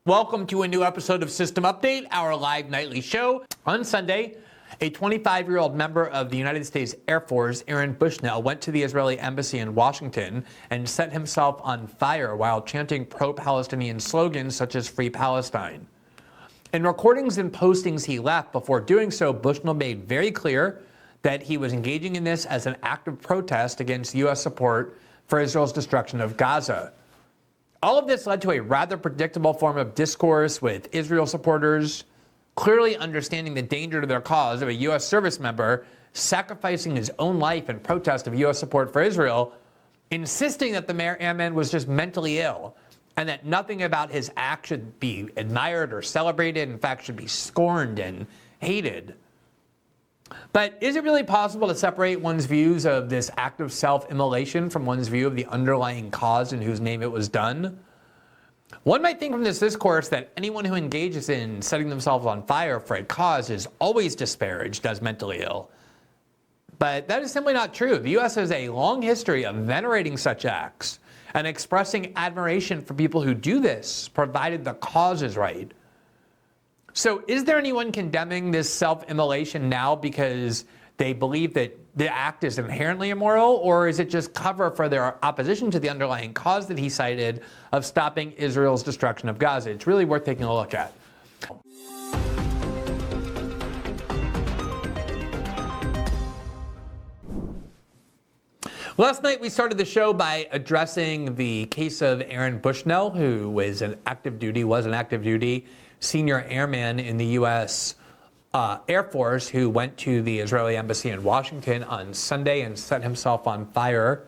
Welcome to a new episode of System Update, our live nightly show. On Sunday, a 25-year-old member of the United States Air Force, Aaron Bushnell, went to the Israeli embassy in Washington and set himself on fire while chanting pro-Palestinian slogans such as Free Palestine. In recordings and postings he left before doing so, Bushnell made very clear that he was engaging in this as an act of protest against U.S. support for Israel's destruction of Gaza. All of this led to a rather predictable form of discourse, with Israel supporters clearly understanding the danger to their cause of a U.S. service member sacrificing his own life in protest of U.S. support for Israel, insisting that the airman was just mentally ill and that nothing about his act should be admired or celebrated, in fact, should be scorned and hated. But is it really possible to separate one's views of this act of self-immolation from one's view of the underlying cause in whose name it was done? One might think from this discourse that anyone who engages in setting themselves on fire for a cause is always disparaged as mentally ill. But that is simply not true. The U.S. has a long history of venerating such acts and expressing admiration for people who do this, provided the cause is right. So is there anyone condemning this self-immolation now because they believe that the act is inherently immoral, or is it just cover for their opposition to the underlying cause that he cited of stopping Israel's destruction of Gaza? It's really worth taking a look at. Last night we started the show by addressing the case of Aaron Bushnell, who was an active duty senior airman in the U.S. Air Force, who went to the Israeli embassy in Washington on Sunday and set himself on fire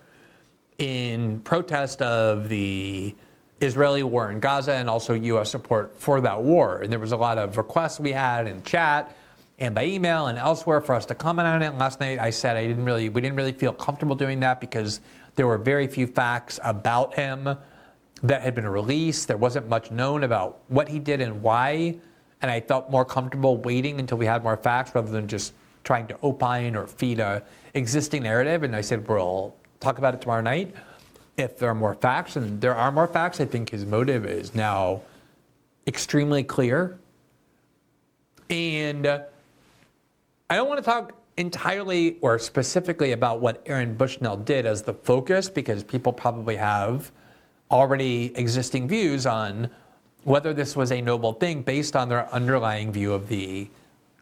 in protest of the Israeli war in Gaza and also U.S. support for that war. And there was a lot of requests we had in chat and by email and elsewhere for us to comment on it. Last night I said we didn't really feel comfortable doing that because there were very few facts about him that had been released. There wasn't much known about what he did and why, and I felt more comfortable waiting until we had more facts rather than just trying to opine or feed a existing narrative. And I said, we'll talk about it tomorrow night if there are more facts. And there are more facts. I think his motive is now extremely clear. And I don't want to talk entirely or specifically about what Aaron Bushnell did as the focus, because people probably have already existing views on whether this was a noble thing based on their underlying view of the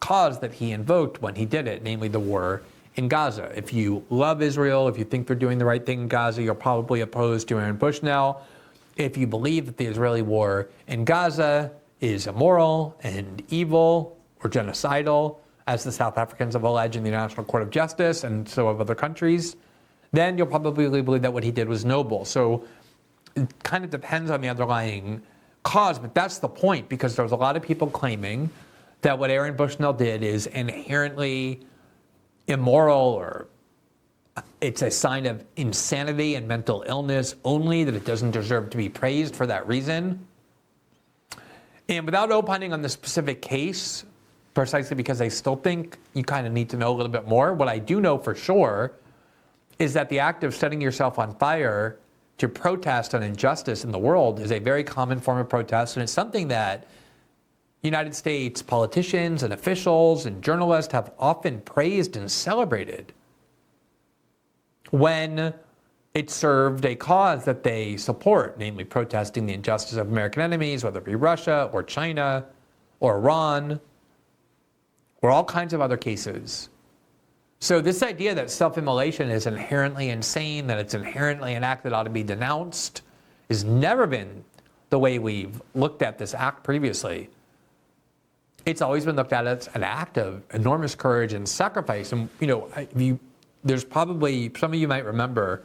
cause that he invoked when he did it, namely the war in Gaza. If you love Israel, if you think they're doing the right thing in Gaza, you're probably opposed to Aaron Bushnell. If you believe that the Israeli war in Gaza is immoral and evil or genocidal, as the South Africans have alleged in the International Court of Justice and so have other countries, then you'll probably believe that what he did was noble. So it kind of depends on the underlying cause, but that's the point, because there's a lot of people claiming that what Aaron Bushnell did is inherently immoral, or it's a sign of insanity and mental illness only, that it doesn't deserve to be praised for that reason. And without opining on the specific case, precisely because I still think you kind of need to know a little bit more, what I do know for sure is that the act of setting yourself on fire to protest an injustice in the world is a very common form of protest, and it's something that United States politicians and officials and journalists have often praised and celebrated when it served a cause that they support, namely protesting the injustice of American enemies, whether it be Russia or China or Iran or all kinds of other cases. So this idea that self-immolation is inherently insane, that it's inherently an act that ought to be denounced, has never been the way we've looked at this act previously. It's always been looked at as an act of enormous courage and sacrifice. And, there's probably, some of you might remember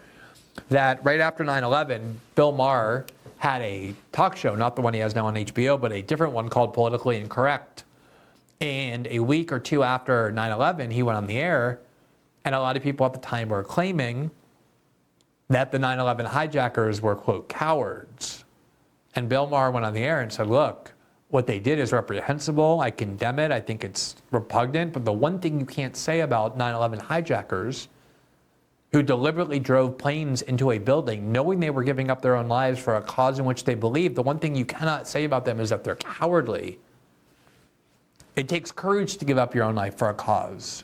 that right after 9/11, Bill Maher had a talk show, not the one he has now on HBO, but a different one called Politically Incorrect. And a week or two after 9/11, he went on the air, and a lot of people at the time were claiming that the 9/11 hijackers were, quote, cowards. And Bill Maher went on the air and said, look, what they did is reprehensible. I condemn it. I think it's repugnant. But the one thing you can't say about 9/11 hijackers who deliberately drove planes into a building knowing they were giving up their own lives for a cause in which they believe, the one thing you cannot say about them is that they're cowardly. It takes courage to give up your own life for a cause.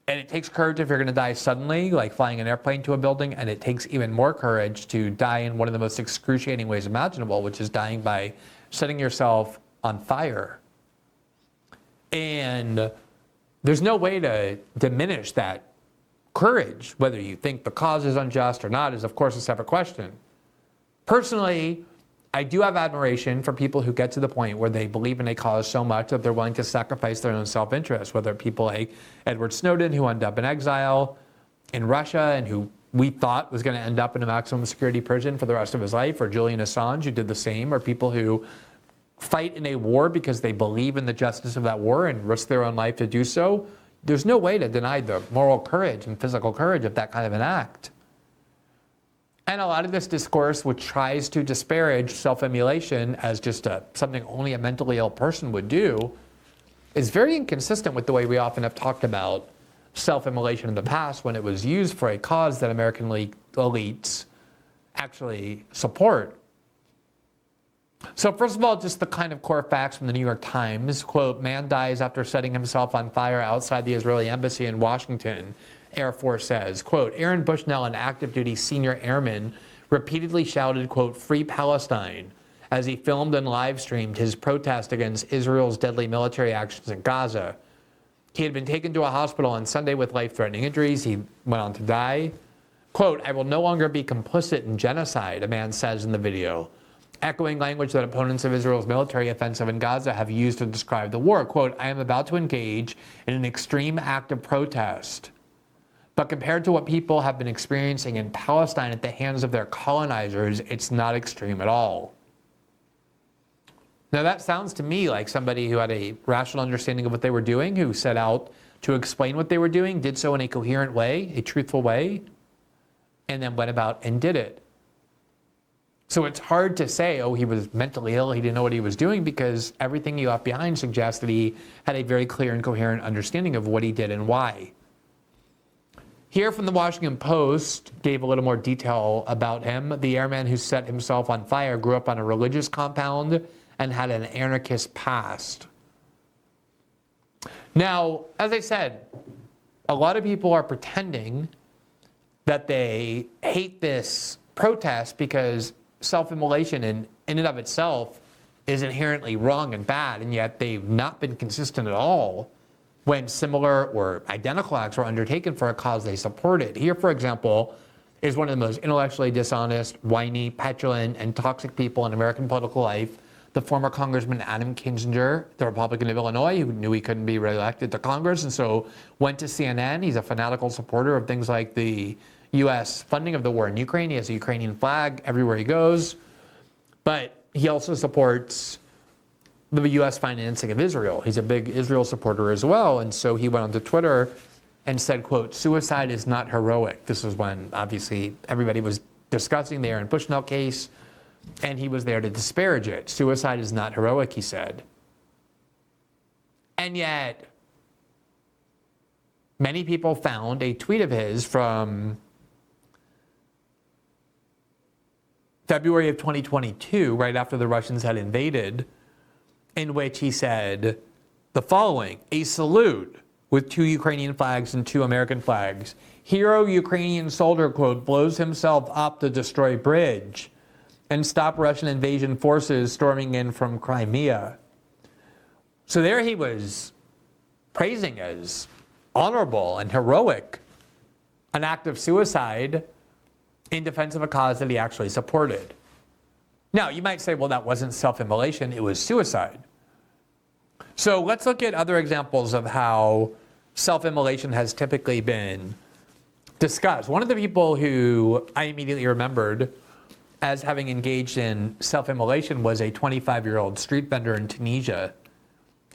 And it takes courage if you're going to die suddenly, like flying an airplane to a building, and it takes even more courage to die in one of the most excruciating ways imaginable, which is dying by setting yourself on fire. And there's no way to diminish that courage. Whether you think the cause is unjust or not is, of course, a separate question. Personally, I do have admiration for people who get to the point where they believe in a cause so much that they're willing to sacrifice their own self-interest, whether people like Edward Snowden, who ended up in exile in Russia and who we thought was going to end up in a maximum security prison for the rest of his life, or Julian Assange, who did the same, or people who fight in a war because they believe in the justice of that war and risk their own life to do so. There's no way to deny the moral courage and physical courage of that kind of an act. And a lot of this discourse, which tries to disparage self-immolation as just something only a mentally ill person would do, is very inconsistent with the way we often have talked about self-immolation in the past when it was used for a cause that American elites actually support. So first of all, just the kind of core facts from the New York Times. Quote, man dies after setting himself on fire outside the Israeli embassy in Washington. Air Force says, quote, Aaron Bushnell, an active duty senior airman, repeatedly shouted, quote, free Palestine, as he filmed and live streamed his protest against Israel's deadly military actions in Gaza. He had been taken to a hospital on Sunday with life-threatening injuries. He went on to die. Quote, I will no longer be complicit in genocide, a man says in the video, echoing language that opponents of Israel's military offensive in Gaza have used to describe the war. Quote, I am about to engage in an extreme act of protest. But compared to what people have been experiencing in Palestine at the hands of their colonizers, it's not extreme at all. Now that sounds to me like somebody who had a rational understanding of what they were doing, who set out to explain what they were doing, did so in a coherent way, a truthful way, and then went about and did it. So it's hard to say, oh, he was mentally ill, he didn't know what he was doing, because everything you left behind suggests that he had a very clear and coherent understanding of what he did and why. Here from the Washington Post gave a little more detail about him. The airman who set himself on fire grew up on a religious compound and had an anarchist past. Now, as I said, a lot of people are pretending that they hate this protest because self-immolation in and of itself is inherently wrong and bad, and yet they've not been consistent at all when similar or identical acts were undertaken for a cause they supported. Here, for example, is one of the most intellectually dishonest, whiny, petulant, and toxic people in American political life, the former Congressman Adam Kinzinger, the Republican of Illinois, who knew he couldn't be reelected to Congress, and so went to CNN. He's a fanatical supporter of things like the U.S. funding of the war in Ukraine. He has a Ukrainian flag everywhere he goes. But he also supports the U.S. financing of Israel. He's a big Israel supporter as well. And so he went onto Twitter and said, quote, suicide is not heroic. This was when, obviously, everybody was discussing the Aaron Bushnell case, and he was there to disparage it. Suicide is not heroic, he said. And yet, many people found a tweet of his from February of 2022, right after the Russians had invaded, in which he said the following: a salute with 2 Ukrainian flags and 2 American flags. Hero Ukrainian soldier, quote, blows himself up to destroy bridge and stop Russian invasion forces storming in from Crimea. So there he was praising as honorable and heroic an act of suicide in defense of a cause that he actually supported. Now, you might say, well, that wasn't self-immolation, it was suicide. So let's look at other examples of how self-immolation has typically been discussed. One of the people who I immediately remembered as having engaged in self-immolation was a 25-year-old street vendor in Tunisia.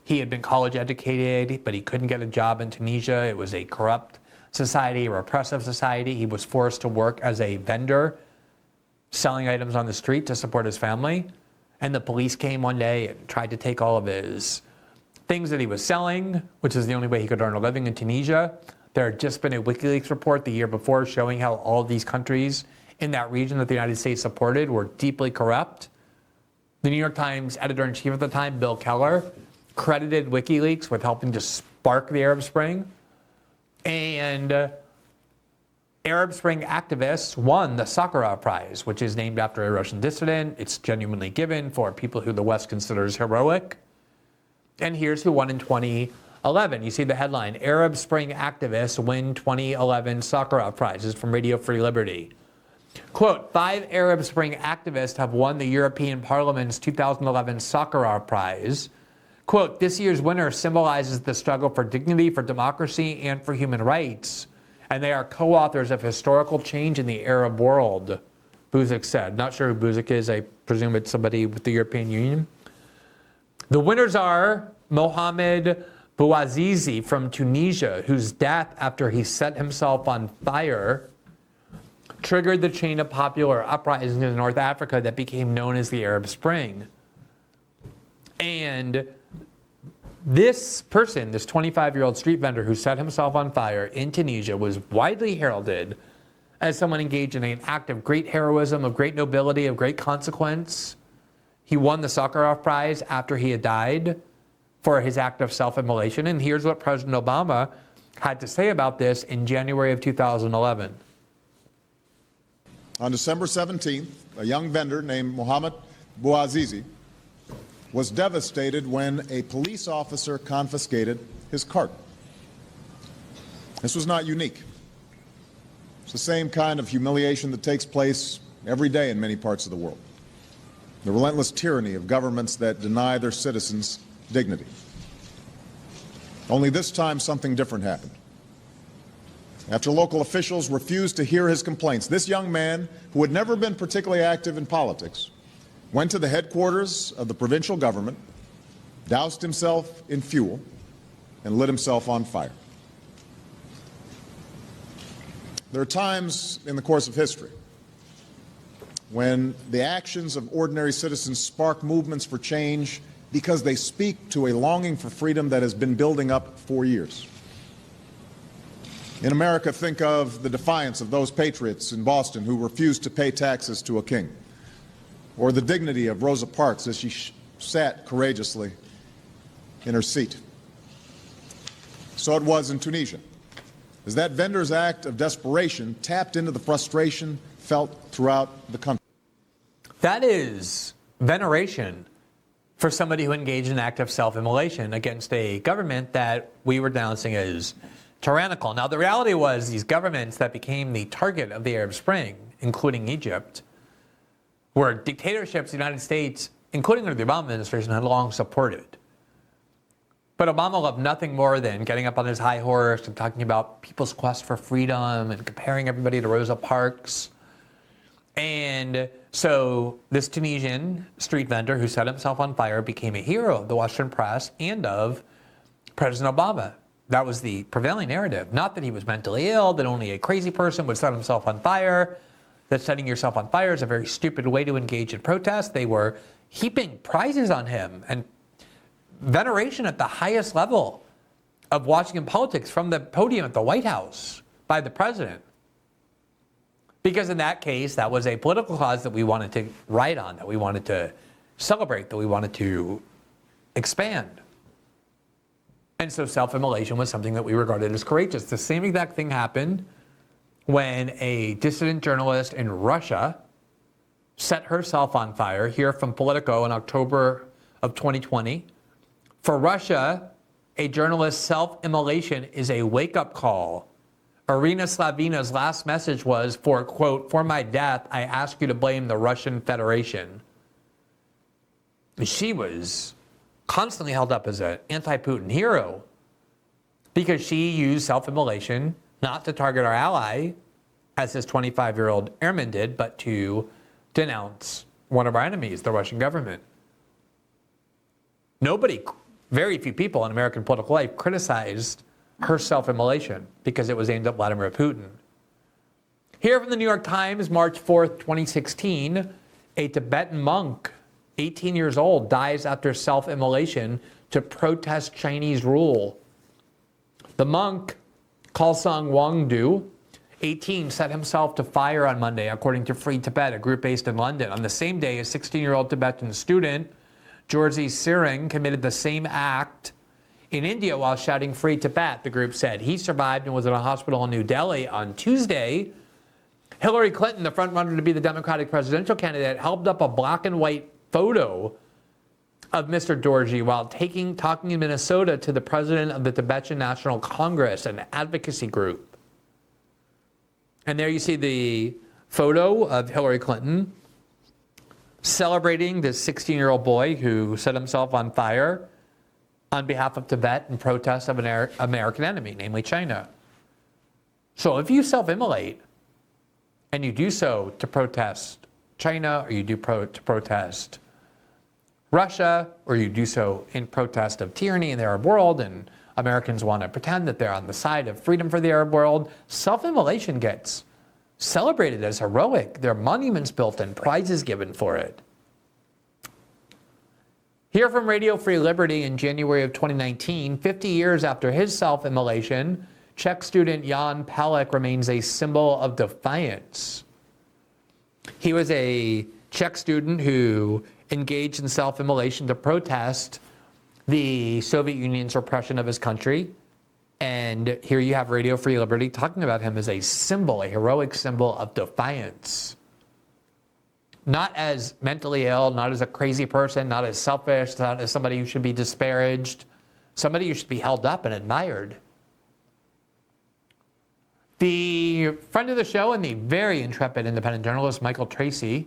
He had been college educated, but he couldn't get a job in Tunisia. It was a corrupt society, a repressive society. He was forced to work as a vendor, selling items on the street to support his family. And the police came one day and tried to take all of his things that he was selling, which is the only way he could earn a living in Tunisia. There had just been a WikiLeaks report the year before showing how all of these countries in that region that the United States supported were deeply corrupt. The New York Times editor-in-chief at the time, Bill Keller, credited WikiLeaks with helping to spark the Arab Spring. And Arab Spring activists won the Sakharov Prize, which is named after a Russian dissident. It's genuinely given for people who the West considers heroic. And here's who won in 2011. You see the headline, Arab Spring activists win 2011 Sakharov Prizes from Radio Free Liberty. Quote, 5 Arab Spring activists have won the European Parliament's 2011 Sakharov Prize. Quote, this year's winner symbolizes the struggle for dignity, for democracy, and for human rights. And they are co-authors of historical change in the Arab world, Buzek said. Not sure who Buzek is. I presume it's somebody with the European Union. The winners are Mohamed Bouazizi from Tunisia, whose death after he set himself on fire triggered the chain of popular uprisings in North Africa that became known as the Arab Spring. And this person, this 25-year-old street vendor who set himself on fire in Tunisia, was widely heralded as someone engaged in an act of great heroism, of great nobility, of great consequence. He won the Sakharov Prize after he had died for his act of self-immolation. And here's what President Obama had to say about this in January of 2011. On December 17th, a young vendor named Mohamed Bouazizi was devastated when a police officer confiscated his cart. This was not unique. It's the same kind of humiliation that takes place every day in many parts of the world. The relentless tyranny of governments that deny their citizens dignity. Only this time something different happened. After local officials refused to hear his complaints, this young man, who had never been particularly active in politics, went to the headquarters of the provincial government, doused himself in fuel, and lit himself on fire. There are times in the course of history when the actions of ordinary citizens spark movements for change because they speak to a longing for freedom that has been building up for years. In America, think of the defiance of those patriots in Boston who refused to pay taxes to a king, or the dignity of Rosa Parks as she sat courageously in her seat. So it was in Tunisia, as that vendor's act of desperation tapped into the frustration felt throughout the country. That is veneration for somebody who engaged in an act of self-immolation against a government that we were denouncing as tyrannical. Now, the reality was these governments that became the target of the Arab Spring, including Egypt, were dictatorships the United States, including under the Obama administration, had long supported. But Obama loved nothing more than getting up on his high horse and talking about people's quest for freedom and comparing everybody to Rosa Parks. And so this Tunisian street vendor who set himself on fire became a hero of the Western press and of President Obama. That was the prevailing narrative. Not that he was mentally ill, that only a crazy person would set himself on fire, that setting yourself on fire is a very stupid way to engage in protest. They were heaping prizes on him and veneration at the highest level of Washington politics from the podium at the White House by the president. Because in that case, that was a political cause that we wanted to write on, that we wanted to celebrate, that we wanted to expand. And so self-immolation was something that we regarded as courageous. The same exact thing happened when a dissident journalist in Russia set herself on fire, here from Politico in October of 2020. For Russia, a journalist's self-immolation is a wake-up call. Irina Slavina's last message was, for, quote, for my death, I ask you to blame the Russian Federation. She was constantly held up as an anti-Putin hero because she used self-immolation not to target our ally, as this 25-year-old airman did, but to denounce one of our enemies, the Russian government. Nobody, very few people in American political life criticized her self-immolation because it was aimed at Vladimir Putin. Here from the New York Times, March 4th, 2016, a Tibetan monk, 18 years old, dies after self-immolation to protest Chinese rule. The monk Kalsang Wangdu, 18, set himself to fire on Monday, according to Free Tibet, a group based in London. On the same day, a 16-year-old Tibetan student, Georgi Siring, committed the same act in India while shouting Free Tibet, the group said. He survived and was in a hospital in New Delhi on Tuesday. Hillary Clinton, the frontrunner to be the Democratic presidential candidate, held up a black and white photo of Mr. Dorji while talking in Minnesota to the president of the Tibetan National Congress, an advocacy group. And there you see the photo of Hillary Clinton celebrating this 16-year-old boy who set himself on fire on behalf of Tibet in protest of an American enemy, namely China. So if you self-immolate and you do so to protest China, or you do to protest Russia, or you do so in protest of tyranny in the Arab world, and Americans want to pretend that they're on the side of freedom for the Arab world, self-immolation gets celebrated as heroic. There are monuments built and prizes given for it. Here from Radio Free Liberty in January of 2019, 50 years after his self-immolation, Czech student Jan Palek remains a symbol of defiance. He was a Czech student who engaged in self-immolation to protest the Soviet Union's repression of his country. And here you have Radio Free Liberty talking about him as a symbol, a heroic symbol of defiance. Not as mentally ill, not as a crazy person, not as selfish, not as somebody who should be disparaged, somebody who should be held up and admired. The friend of the show and the very intrepid independent journalist Michael Tracy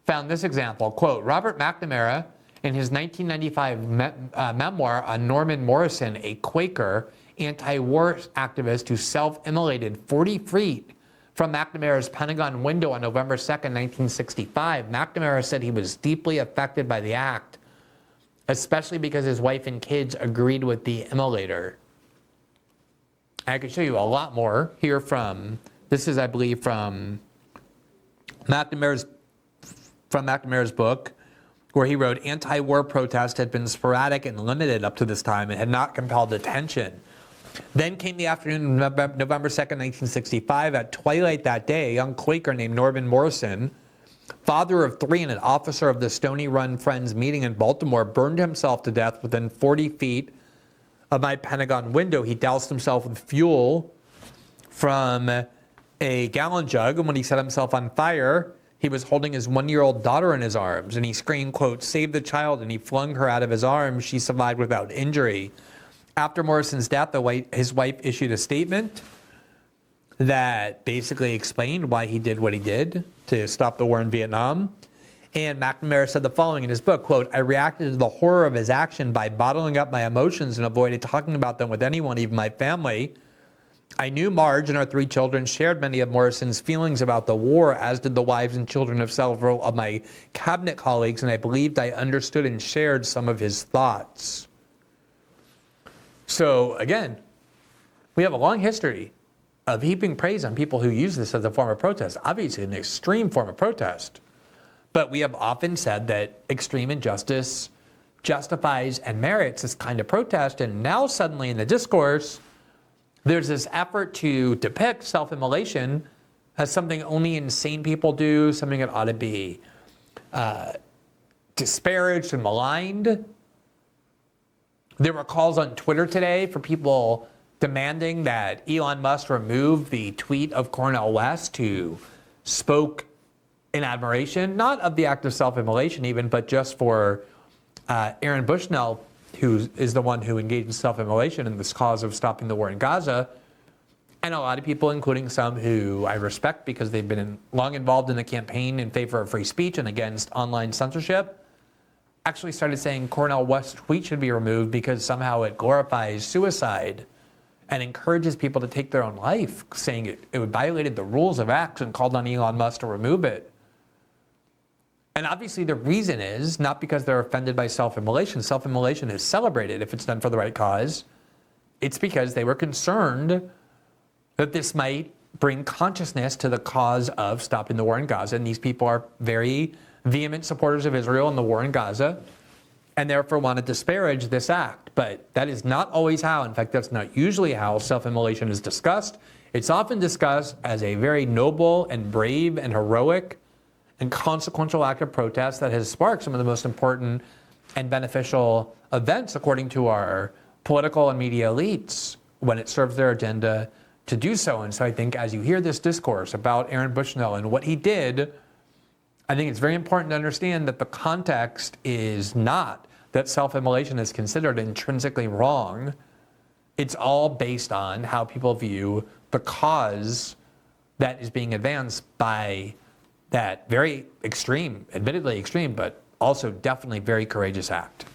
found this example, quote, Robert McNamara, in his 1995 memoir on Norman Morrison, a Quaker anti-war activist who self-immolated 40 feet from McNamara's Pentagon window on November 2nd, 1965. McNamara said he was deeply affected by the act, especially because his wife and kids agreed with the immolator. I could show you a lot more here from, this is, I believe, from McNamara's book, where he wrote, anti-war protest had been sporadic and limited up to this time and had not compelled attention. Then came the afternoon of November 2nd, 1965. At twilight that day, a young Quaker named Norman Morrison, father of 3 and an officer of the Stony Run Friends meeting in Baltimore, burned himself to death within 40 feet of my Pentagon window. He doused himself with fuel from a gallon jug, and when he set himself on fire, he was holding his 1-year-old daughter in his arms, and he screamed, quote, save the child, and he flung her out of his arms. She survived without injury. After Morrison's death, his wife issued a statement that basically explained why he did what he did to stop the war in Vietnam. And McNamara said the following in his book, quote, I reacted to the horror of his action by bottling up my emotions and avoided talking about them with anyone, even my family. I knew Marge and our 3 children shared many of Morrison's feelings about the war, as did the wives and children of several of my cabinet colleagues, and I believed I understood and shared some of his thoughts. So again, we have a long history of heaping praise on people who use this as a form of protest, obviously an extreme form of protest. But we have often said that extreme injustice justifies and merits this kind of protest, and now suddenly in the discourse, there's this effort to depict self-immolation as something only insane people do, something that ought to be disparaged and maligned. There were calls on Twitter today for people demanding that Elon Musk remove the tweet of Cornel West, who spoke in admiration, not of the act of self-immolation even, but just for Aaron Bushnell, who is the one who engaged in self-immolation in this cause of stopping the war in Gaza. And a lot of people, including some who I respect because they've been long involved in the campaign in favor of free speech and against online censorship, actually started saying Cornel West's tweet should be removed because somehow it glorifies suicide and encourages people to take their own life, saying it violated the rules of X, and called on Elon Musk to remove it. And obviously the reason is not because they're offended by self-immolation. Self-immolation is celebrated if it's done for the right cause. It's because they were concerned that this might bring consciousness to the cause of stopping the war in Gaza. And these people are very vehement supporters of Israel and the war in Gaza. and therefore want to disparage this act. But that is not always how, in fact, that's not usually how self-immolation is discussed. It's often discussed as a very noble and brave and heroic and consequential act of protest that has sparked some of the most important and beneficial events, according to our political and media elites, when it serves their agenda to do so. And so I think as you hear this discourse about Aaron Bushnell and what he did, I think it's very important to understand that the context is not that self-immolation is considered intrinsically wrong. It's all based on how people view the cause that is being advanced by that very extreme, admittedly extreme, but also definitely very courageous act.